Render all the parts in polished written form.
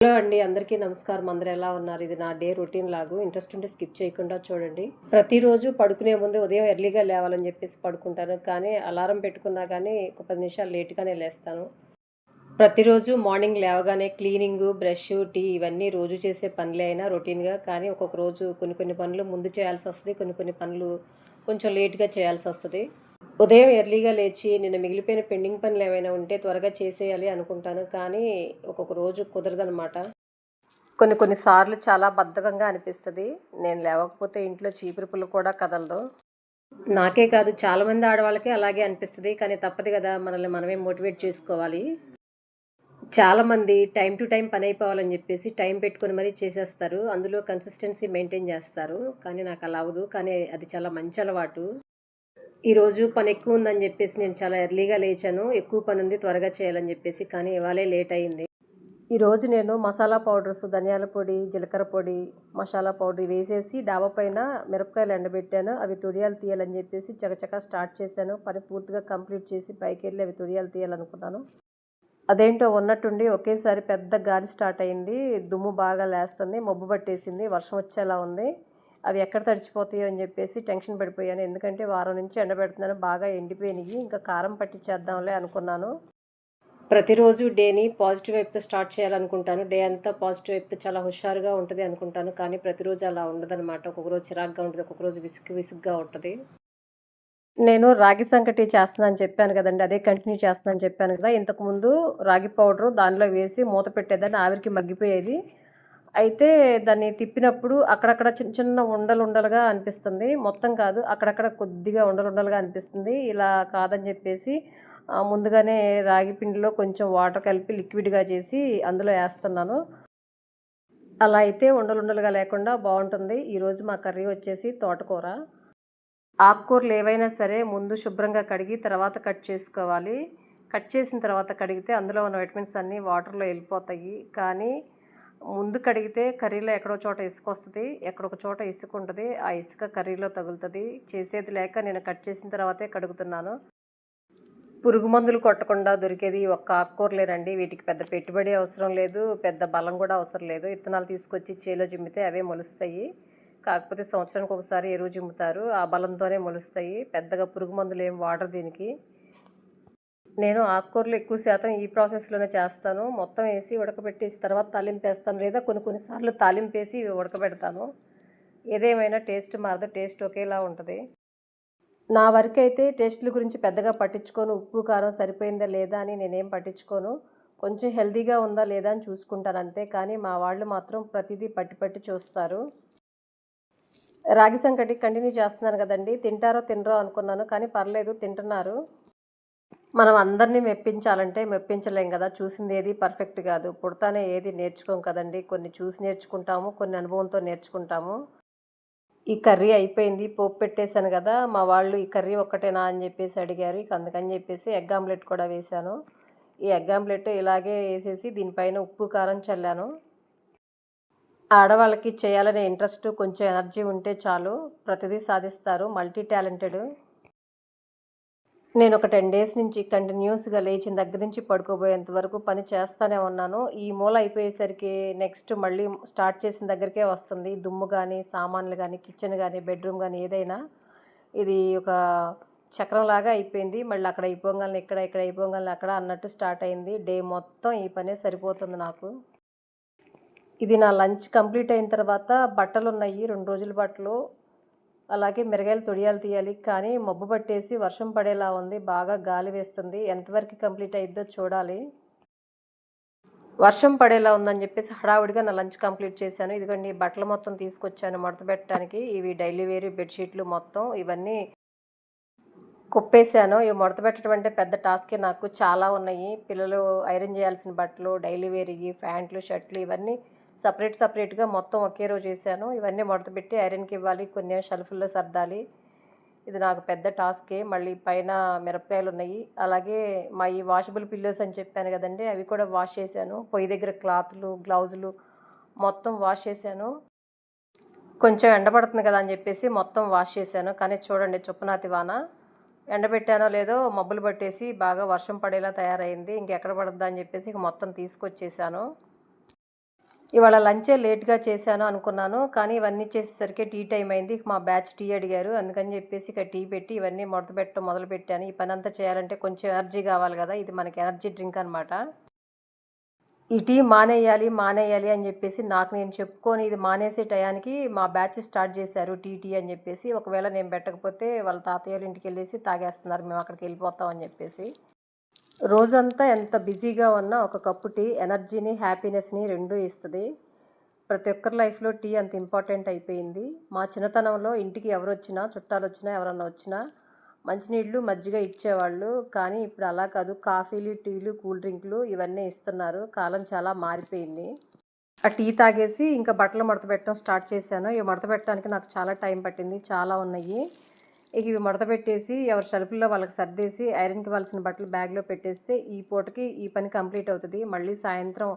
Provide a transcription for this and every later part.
Hello అండి, అందరికీ నమస్కారం. అందరూ ఎలా ఉన్నారు? ఇది నా డే రొటీన్ లాగు. ఇంట్రెస్ట్ ఉంటే స్కిప్ చేయకుండా చూడండి. ప్రతిరోజు పడుకునే ముందు ఉదయం ఎర్లీగా లేవాలని చెప్పేసి పడుకుంటాను. కానీ అలారం పెట్టుకున్నా కానీ ఒక 10 నిమిషాలు లేట్‌గానే లేస్తాను. ప్రతిరోజు మార్నింగ్ లేవగానే క్లీనింగు, బ్రష్, టీ ఇవన్నీ రోజు చేసే పనులే అయినా రొటీన్‌గా. కానీ ఒక్కొక్క రోజు కొన్ని కొన్ని పనులు ముందు చేయాల్సొస్తది. కొన్ని కొన్ని పనులు కొంచెం లేట్‌గా చేయాల్సొస్తది. ఉదయం ఎర్లీగా లేచి నిన్న మిగిలిపోయిన పెండింగ్ పనులేమైనా ఉంటే త్వరగా చేసేయాలి అనుకుంటాను. కానీ ఒక్కొక్క రోజు కుదరదనమాట. కొన్ని కొన్ని సార్లు చాలా బద్ధకంగా అనిపిస్తది. నేను లేవకపోతే ఇంట్లో చీపురు పుల్ల కూడా కదలదు. నాకే కాదు, చాలామంది ఆడవాళ్ళకి అలాగే అనిపిస్తది. కానీ తప్పదు గదా! మనల్ని మనమే మోటివేట్ చేసుకోవాలి. చాలామంది టైమ్ టు టైమ్ పనైపోవాలని జెప్పేసి టైం పెట్టుకొని మరీ చేసేస్తారు. అందులో కన్సిస్టెన్సీ మెయింటైన్ జేస్తారు. కానీ నాకలా అవ్వదు. కానీ అది చాలా మంచి అలవాటు. ఈరోజు పనెక్కువుందని జెప్పేసి నేను చాలా ఎర్లీగా లేచాను. ఎక్కువ పనుంది త్వరగా చేయాలని జెప్పేసి. కానీ ఇవాళే లేటయింది. ఈరోజు నేను మసాలా పౌడర్స్, ధనియాల పొడి, జీలకర్ర పొడి, మసాలా పౌడర్ వేసేసి డాబా పైన మిరపకాయలు ఎండబెట్టాను. అవి తొడియాలు తీయాలని చెప్పేసి చకచకా స్టార్ట్ చేశాను. పని పూర్తిగా కంప్లీట్ చేసి పైకెళ్ళి అవి తొడియాలు తీయాలనుకున్నాను. అదేంటో ఉన్నట్టుండి ఒకేసారి పెద్ద గాలి స్టార్ట్ అయింది. దుమ్ము బాగా లేస్తుంది. మబ్బు పట్టేసింది. వర్షం వచ్చేలా ఉంది. అవి ఎక్కడ తడిచిపోతాయో అని చెప్పేసి టెన్షన్ పడిపోయాను. ఎందుకంటే వారం నుంచి ఎండబెడుతున్నాను. బాగా ఎండిపోయినాయి. ఇంకా కారం పట్టించేద్దాంలే అనుకున్నాను. ప్రతిరోజు డేని పాజిటివ్ వైపుతో స్టార్ట్ చేయాలనుకుంటాను. డే అంతా పాజిటివ్ వైపుతో చాలా హుషారుగా ఉంటది అనుకుంటాను. కానీ ప్రతిరోజు అలా ఉండదనమాట. ఒక్కొక్క రోజు చిరాకుగా ఉంటది. ఒక్కొక్క రోజు విసుగ్గా ఉంటది. నేను రాగి సంకటి చేస్తున్నానని చెప్పాను కదండీ! అదే కంటిన్యూ చేస్తున్నానని చెప్పాను కదా! ఇంతకుముందు రాగి పౌడరు దానిలో వేసి మూత పెట్టేదాన్ని, ఆవిరికి మగ్గిపోయేది. అయితే దాన్ని తిప్పినప్పుడు అక్కడక్కడ చిన్న చిన్న ఉండలుండలుగా అనిపిస్తుంది. మొత్తం కాదు, అక్కడక్కడ కొద్దిగా ఉండలుండలుగా అనిపిస్తుంది. ఇలా కాదని చెప్పేసి ముందుగానే రాగి పిండిలో కొంచెం వాటర్ కలిపి లిక్విడ్‌గా చేసి అందులో ఏస్తున్నాను. అలా అయితే ఉండలుండలుగా లేకుండా బావుంటుంది. ఈరోజు మా కర్రీ వచ్చేసి తోటకూర. ఆకుకూరలు ఏవైనా సరే ముందు శుభ్రంగా కడిగి తర్వాత కట్ చేసుకోవాలి. కట్ చేసిన తర్వాత కడిగితే అందులో ఉన్న విటమిన్స్ అన్నీ వాటర్‌లో ఎళ్ళిపోతాయి. కానీ ముందు కడిగితే కర్రీలో ఎక్కడో చోట ఇసుకొస్తది. ఎక్కడొక చోట ఇసుకుంటది. ఆ ఇసుక కర్రీలో తగులుతది. చేసేది లేక నేను కట్ చేసిన తర్వాతే కడుగుతున్నాను. పురుగు మందులు కొట్టకుండా దొరికేది ఈ ఒక్క ఆకుకూరలేనండి. వీటికి పెద్ద పెట్టుబడి అవసరం లేదు. పెద్ద బలం కూడా అవసరం లేదు. ఇత్తనాలు తీసుకొచ్చి చేలో జిమ్మితే అవే మొలుస్తాయి. కాకపోతే సంవత్సరానికి ఒకసారి ఎరువు జిమ్ముతారు. ఆ బలంతోనే మొలుస్తాయి. పెద్దగా పురుగు మందులేం వాడరు దీనికి. నేను ఆకుకూరలు ఎక్కువ శాతం ఈ ప్రాసెస్‌లోనే చేస్తాను. మొత్తం ఏసి ఉడకబెట్టేసి తర్వాత తాలింపేస్తాను. లేదా కొన్ని కొన్ని సార్లు తాలింపేసి ఉడకబెడతాను. ఏదేమైనా టేస్ట్ మారదు. టేస్ట్ ఒకేలా ఉంటది. నా వరకైతే టేస్ట్‌ల గురించి పెద్దగా పట్టించుకోను. ఉప్పు, కారం సరిపోయిందా లేదా అని నేనేం పట్టించుకోను. కొంచెం హెల్తీగా ఉందా లేదా అని చూసుకుంటానంతే. కానీ మా వాళ్ళు మాత్రం ప్రతీదీ పట్టి పట్టి చూస్తారు. రాగి సంకటి కంటిన్యూ చేస్తున్నాను గదండీ! తింటారో తినరో అనుకున్నాను. కానీ పర్లేదు, తింటున్నారు. మనం అందరిని మెప్పించాలంటే మెప్పించలేం గదా! చూసిందేది పర్ఫెక్ట్ గాదు. పుడతానే ఏది నేర్చుకోం కదండీ! కొన్ని చూసి నేర్చుకుంటాము. కొన్ని అనుభవంతో నేర్చుకుంటాము. ఈ కర్రీ అయిపోయింది. పోపు పెట్టేసాను గదా! మా వాళ్ళు ఈ కర్రీ ఒక్కటేనా అని జెప్పేసి అడిగారు. ఇక అందుకని జెప్పేసి ఎగ్ ఆమ్లెట్ కూడా వేశాను. ఈ ఎగ్ ఆమ్లెట్ ఇలాగే ఏసేసి దీనిపైన ఉప్పు, కారం చల్లాను. ఆడవాళ్ళకి చేయాలనే ఇంట్రెస్ట్, కొంచెం ఎనర్జీ ఉంటే చాలు. ప్రతిదీ సాధిస్తారు. Multi talented. నేనొక 10 డేస్ నుంచి కంటిన్యూస్‌గా లేచిన దగ్గర నుంచి పడుకోబోయేంత వరకు పని చేస్తానే ఉన్నాను. ఈ మూల అయిపోయేసరికి నెక్స్ట్ మళ్ళీ స్టార్ట్ చేసిన దగ్గరికే వస్తుంది. దుమ్ము గానీ, సామాన్లు గానీ, కిచెన్ గానీ, బెడ్‌రూమ్ గానీ ఏదైనా. ఇది ఒక చక్రంలాగా అయిపోయింది. మళ్ళీ అక్కడ అయిపోగానే ఇక్కడ, ఇక్కడ అయిపోగానే అక్కడ అన్నట్టు స్టార్ట్ అయింది. డే మొత్తం ఈ పనే సరిపోతుంది నాకు. ఇది నా లంచ్ కంప్లీట్ అయిన తర్వాత బట్టలున్నాయి. 2 రోజుల బట్టలు. అలాగే మిరగాయలు తొడియాలు తీయాలి. కానీ మబ్బు పట్టేసి వర్షం పడేలా ఉంది. బాగా గాలి వేస్తుంది. ఎంతవరకు కంప్లీట్ అయిద్దో చూడాలి. వర్షం పడేలా ఉందని చెప్పేసి హడావుడిగా నా లంచ్ కంప్లీట్ చేశాను. ఇదిగోండి బట్టలు మొత్తం తీసుకొచ్చాను మడతపెట్టడానికి. ఇవి డైలీ వేర్ బెడ్‌షీట్లు మొత్తం ఇవన్నీ కుప్పేసాను. ఇవి మడతపెట్టడం అంటే పెద్ద టాస్కే నాకు. చాలా ఉన్నాయి. పిల్లలు ఐరన్ చేయాల్సిన బట్టలు, డైలీ వేర్‌యి, ప్యాంట్లు, షర్టులు ఇవన్నీ సెపరేట్‌గా మొత్తం ఒకే రోజు ఏసాను. ఇవన్నీ మడతపెట్టి ఐరన్‌కి ఇవ్వాలి. కొన్నేమో షెల్ఫ్‌ల్లో సర్దాలి. ఇది నాకు పెద్ద టాస్కే. మళ్ళీ పైన మిరపకాయలున్నాయి. అలాగే మా ఈ వాషబుల్ పిల్లోస్ అని చెప్పాను గదండీ! అవి కూడా వాష్ చేశాను. పొయ్యి దగ్గర క్లాతులు, గ్లౌజులు మొత్తం వాష్ చేశాను. కొంచెం ఎండబడుతుంది కదా అని జెప్పేసి మొత్తం వాష్ చేశాను. కానీ చూడండి చుప్పనాతి వాన. ఎండబెట్టానో లేదో మబ్బులు పట్టేసి బాగా వర్షం పడేలా తయారైంది. ఇంకెక్కడ పడద్దా అని జెప్పేసి ఇక మొత్తం తీసుకొచ్చేసాను. ఇవాళ లంచే లేట్‌గా చేశాను అనుకున్నాను. కానీ ఇవన్నీ చేసేసరికి టీ టైమ్ అయింది. మా బ్యాచ్ టీ అడిగారు. అందుకని చెప్పేసి ఇక టీ పెట్టి ఇవన్నీ మడతపెట్టడం మొదలుపెట్టాను. ఈ పనంతా చేయాలంటే కొంచెం ఎనర్జీ కావాలి కదా! ఇది మనకి ఎనర్జీ డ్రింక్ అనమాట. ఈ టీ మానేయాలి, మానేయాలి అని చెప్పేసి నాకు నేను చెప్పుకొని ఇది మానేసే టయానికి మా బ్యాచ్ స్టార్ట్ చేశారు టీ అని చెప్పేసి. ఒకవేళ నేను పెట్టకపోతే వాళ్ళ తాతయ్యోళ్ళ ఇంటికెళ్ళేసి తాగేస్తున్నారు. మేము అక్కడికెళ్ళిపోతాం అని చెప్పేసి. రోజంతా ఎంత బిజీగా ఉన్నా ఒక కప్పు టీ ఎనర్జీని, హ్యాపీనెస్‌ని రెండూ ఇస్తది. ప్రతి ఒక్కరి లైఫ్‌లో టీ అంత ఇంపార్టెంట్ అయిపోయింది. మా చిన్నతనంలో ఇంటికి ఎవరొచ్చినా, చుట్టాలొచ్చినా, ఎవరన్నా వచ్చినా మంచినీళ్ళు, మజ్జిగ ఇచ్చేవాళ్ళు. కానీ ఇప్పుడు అలా కాదు. కాఫీలు, టీలు, కూల్ డ్రింకులు ఇవన్నీ ఇస్తున్నారు. కాలం చాలా మారిపోయింది. ఆ టీ తాగేసి ఇంకా బట్టలు మడతపెట్టడం స్టార్ట్ చేశాను. ఇవి మడతపెట్టడానికి నాకు చాలా టైం పట్టింది. చాలా ఉన్నాయి. ఇక ఇవి మడతపెట్టేసి ఎవరి షెల్ఫ్‌ల్లో వాళ్ళకి సర్దేసి ఐరన్‌కి ఇవ్వాల్సిన బట్టలు బ్యాగ్‌లో పెట్టేస్తే ఈ పూటకి ఈ పని కంప్లీట్ అవుతది. మళ్ళీ సాయంత్రం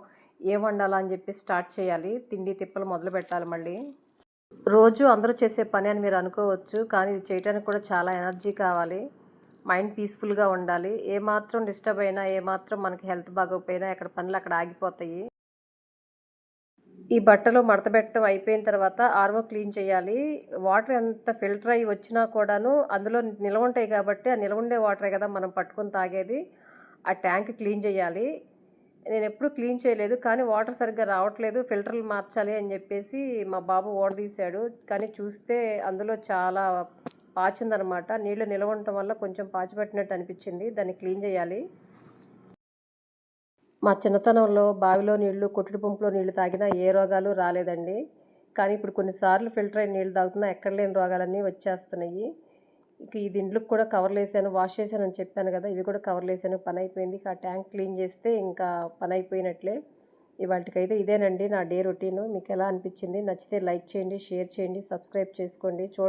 ఏం వండాలా అని చెప్పి స్టార్ట్ చేయాలి. తిండి తిప్పలు మొదలుపెట్టాలి మళ్ళీ. రోజు అందరూ చేసే పని అని మీరు అనుకోవచ్చు. కానీ ఇది చేయటానికి కూడా చాలా ఎనర్జీ కావాలి. మైండ్ పీస్‌ఫుల్‌గా ఉండాలి. ఏమాత్రం డిస్టర్బ్ అయినా, ఏమాత్రం మనకి హెల్త్ బాగోకపోయినా ఎక్కడ పనులు అక్కడ ఆగిపోతాయి. ఈ బట్టలు మడతపెట్టడం అయిపోయిన తర్వాత ఆర్వో క్లీన్ చేయాలి. వాటర్ ఎంత ఫిల్టర్ అయ్యి వచ్చినా కూడాను అందులో నిల్వ ఉంటాయి కాబట్టి, ఆ నిల్వ ఉండే వాటరే కదా మనం పట్టుకొని తాగేది. ఆ ట్యాంక్ క్లీన్ చేయాలి. నేనెప్పుడూ క్లీన్ చేయలేదు. కానీ వాటర్ సరిగ్గా రావట్లేదు. ఫిల్టర్లు మార్చాలి అని చెప్పేసి మా బాబు ఊడదీశాడు. కానీ చూస్తే అందులో చాలా పాచుందనమాట. నీళ్లు నిల్వ ఉండటం వల్ల కొంచెం పాచి పట్టినట్టు అనిపించింది. దాన్ని క్లీన్ చేయాలి. మా చిన్నతనంలో బావిలో నీళ్లు, కొట్టుడు పంపులో నీళ్లు తాగినా ఏ రోగాలు రాలేదండి. కానీ ఇప్పుడు కొన్నిసార్లు ఫిల్టర్ అయిన నీళ్లు తాగుతున్నా ఎక్కడ లేని రోగాలన్నీ వచ్చేస్తున్నాయి. ఇక ఈ దిండ్లకు కూడా కవర్లేసాను, వాష్ చేశానని చెప్పాను కదా! ఇవి కూడా కవర్లేసాను. పనైపోయింది. ఇక ఆ ట్యాంక్ క్లీన్ చేస్తే ఇంకా పనైపోయినట్లే. ఇవాల్టికైతే ఇదేనండి నా డే రొటీను. మీకెలా అనిపించింది? నచ్చితే లైక్ చేయండి, షేర్ చేయండి, సబ్స్క్రైబ్ చేసుకోండి.